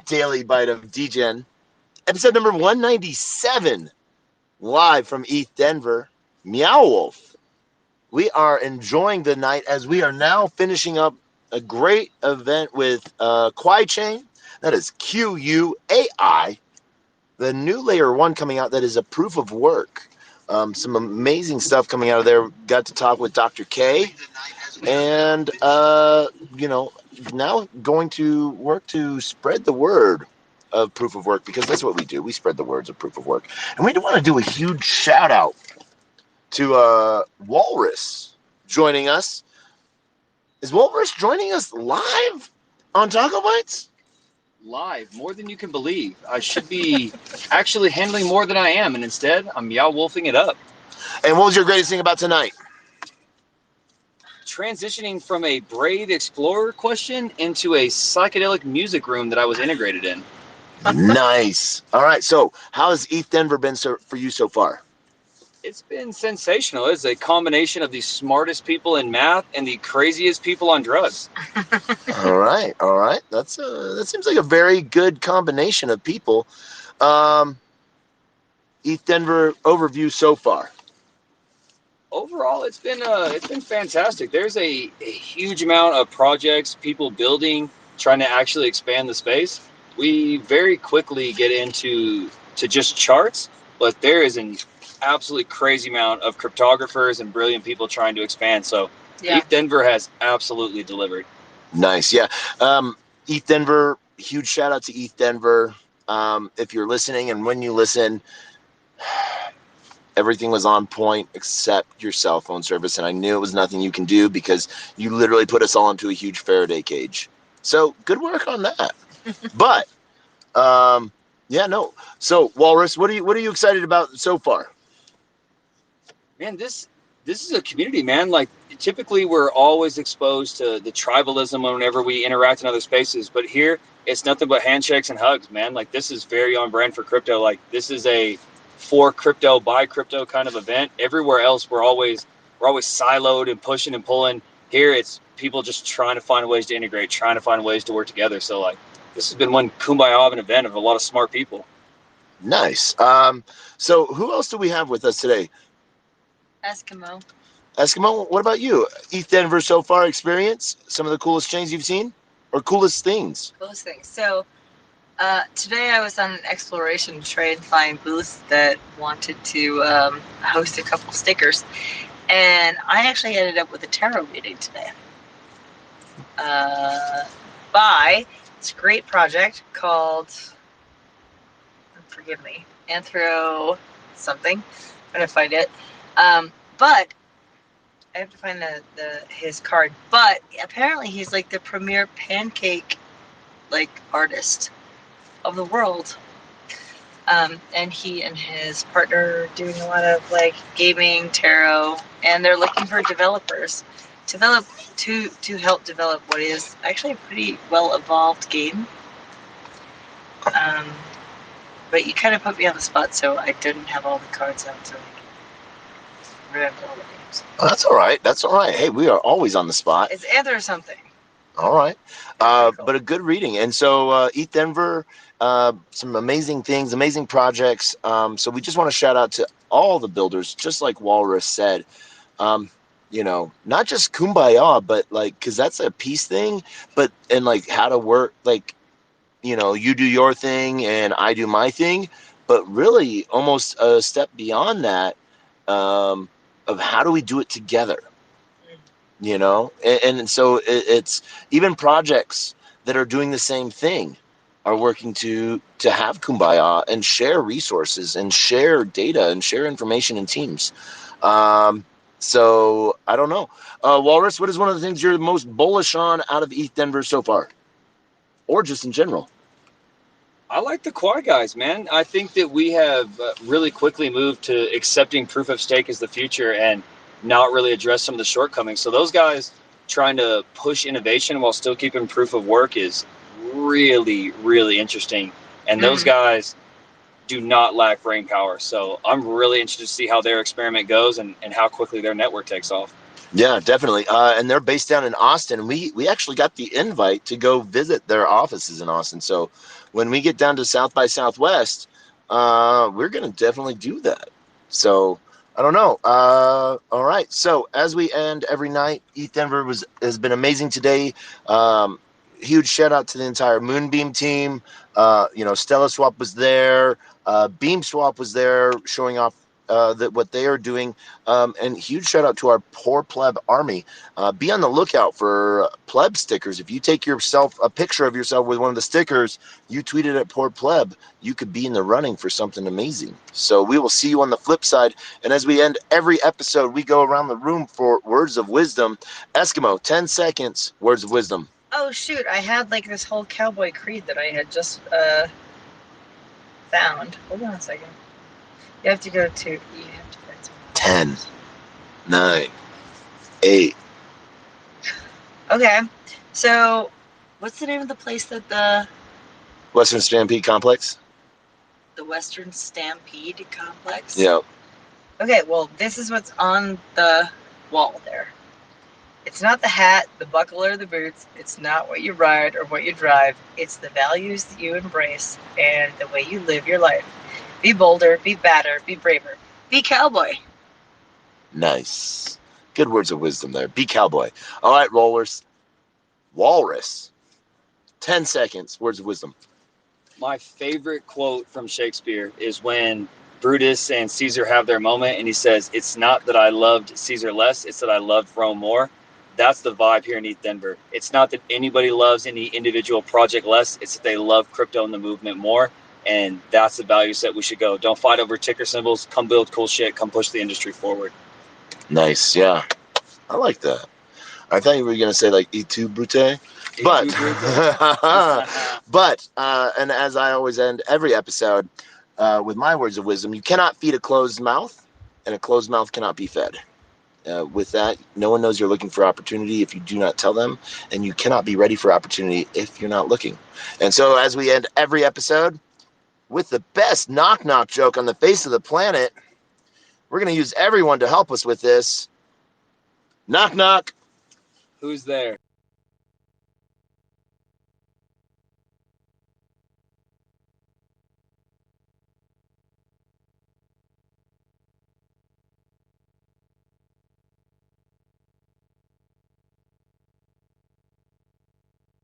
Daily Bite of Degen, episode number 197, live from East Denver. Meow Wolf. We are enjoying the night as we are now finishing up a great event with Quai Chain. That is QUAI. The new layer 1 coming out that is a proof of work. Some amazing stuff coming out of there. Got to talk with Dr. K. And, now going to work to spread the word of proof of work, because that's what we do. We spread the words of proof of work. And we do want to do a huge shout out to Walrus joining us. Is Walrus joining us live on TacoBytes? Live, more than you can believe. I should be actually handling more than I am, and instead, I'm meow wolfing it up. And what was your greatest thing about tonight? Transitioning from a brave explorer question into a psychedelic music room that I was integrated in. Nice. All right. So, how has East Denver been for you so far? It's been sensational. It's a combination of the smartest people in math and the craziest people on drugs. All right. That seems like a very good combination of people. East Denver overview so far. Overall, it's been fantastic. There's a huge amount of projects, people building, trying to actually expand the space. We very quickly get into just charts, but there is an absolutely crazy amount of cryptographers and brilliant people trying to expand. So East Denver has absolutely delivered. Nice, yeah. East Denver, huge shout out to East Denver. If you're listening, and when you listen, everything was on point except your cell phone service, and I knew it was nothing you can do because you literally put us all into a huge Faraday cage. So good work on that. But yeah, no. So Walrus, what are you excited about so far? Man, this is a community, man. Like, typically we're always exposed to the tribalism whenever we interact in other spaces, but here it's nothing but handshakes and hugs, man. Like, this is very on brand for crypto. Like, this is a for crypto, by crypto kind of event. Everywhere else we're always siloed and pushing and pulling. Here it's people just trying to find ways to integrate, trying to find ways to work together. So, like, this has been one kumbaya of an event of a lot of smart people. Nice. So who else do we have with us today? Eskimo, what about you? East Denver so far experience? Some of the coolest chains you've seen? Or coolest things? So today I was on an exploration to try and find booths that wanted to host a couple stickers. And I actually ended up with a tarot reading today. By this great project called, forgive me, Anthro something. I'm going to find it. But I have to find his card. But apparently he's like the premier pancake artist of the world. And he and his partner are doing a lot of gaming, tarot, and they're looking for developers to help develop what is actually a pretty well evolved game. But you kind of put me on the spot, so I didn't have all the cards out to remember all the names. Oh, that's all right. That's all right. Hey, we are always on the spot. It's Ether or something. All right. Cool. But a good reading. And so East Denver, some amazing things, amazing projects. So we just want to shout out to all the builders, just like Walrus said. Not just kumbaya, but because that's a peace thing, and how to work, you do your thing and I do my thing, but really almost a step beyond that, of how do we do it together? And so it's even projects that are doing the same thing are working to have kumbaya and share resources and share data and share information in teams. So I don't know. Walrus, what is one of the things you're most bullish on out of East Denver so far? Or just in general? I like the Quai guys, man. I think that we have really quickly moved to accepting proof of stake as the future and not really address some of the shortcomings. So those guys trying to push innovation while still keeping proof of work is really, really interesting. And those guys do not lack brain power. So I'm really interested to see how their experiment goes and how quickly their network takes off. Yeah, definitely. And they're based down in Austin. We actually got the invite to go visit their offices in Austin. So when we get down to South by Southwest, we're gonna definitely do that. So I don't know. All right. So as we end every night, Eat Denver has been amazing today. Huge shout out to the entire Moonbeam team. Stella Swap was there. Beam Swap was there, showing off that what they are doing. And huge shout out to our Poor Pleb Army. Be on the lookout for pleb stickers. If you take a picture of yourself with one of the stickers, you tweet it at Poor Pleb, you could be in the running for something amazing. So we will see you on the flip side. And as we end every episode, we go around the room for words of wisdom. Eskimo, 10 seconds, words of wisdom. Oh shoot! I had like this whole cowboy creed that I had just found. Hold on a second. You have to go to. You have to find some. 10, 9, 8. Okay, so what's the name of the place that the Western Stampede Complex? Western Stampede Complex? Yeah. Okay, well, this is what's on the wall there. It's not the hat, the buckle, or the boots. It's not what you ride or what you drive. It's the values that you embrace and the way you live your life. Be bolder, be badder, be braver. Be cowboy. Nice. Good words of wisdom there. Be cowboy. All right, rollers. Walrus. 10 seconds. Words of wisdom. My favorite quote from Shakespeare is when Brutus and Caesar have their moment, and he says, "It's not that I loved Caesar less; it's that I loved Rome more." That's the vibe here in East Denver. It's not that anybody loves any individual project less; it's that they love crypto and the movement more, and that's the value set we should go. Don't fight over ticker symbols. Come build cool shit. Come push the industry forward. Nice. Yeah. I like that. I thought you were going to say like E2 Brute. But, and as I always end every episode with my words of wisdom, you cannot feed a closed mouth, and a closed mouth cannot be fed. With that, no one knows you're looking for opportunity if you do not tell them, and you cannot be ready for opportunity if you're not looking. And so as we end every episode with the best knock-knock joke on the face of the planet, we're going to use everyone to help us with this. Knock, knock. Who's there?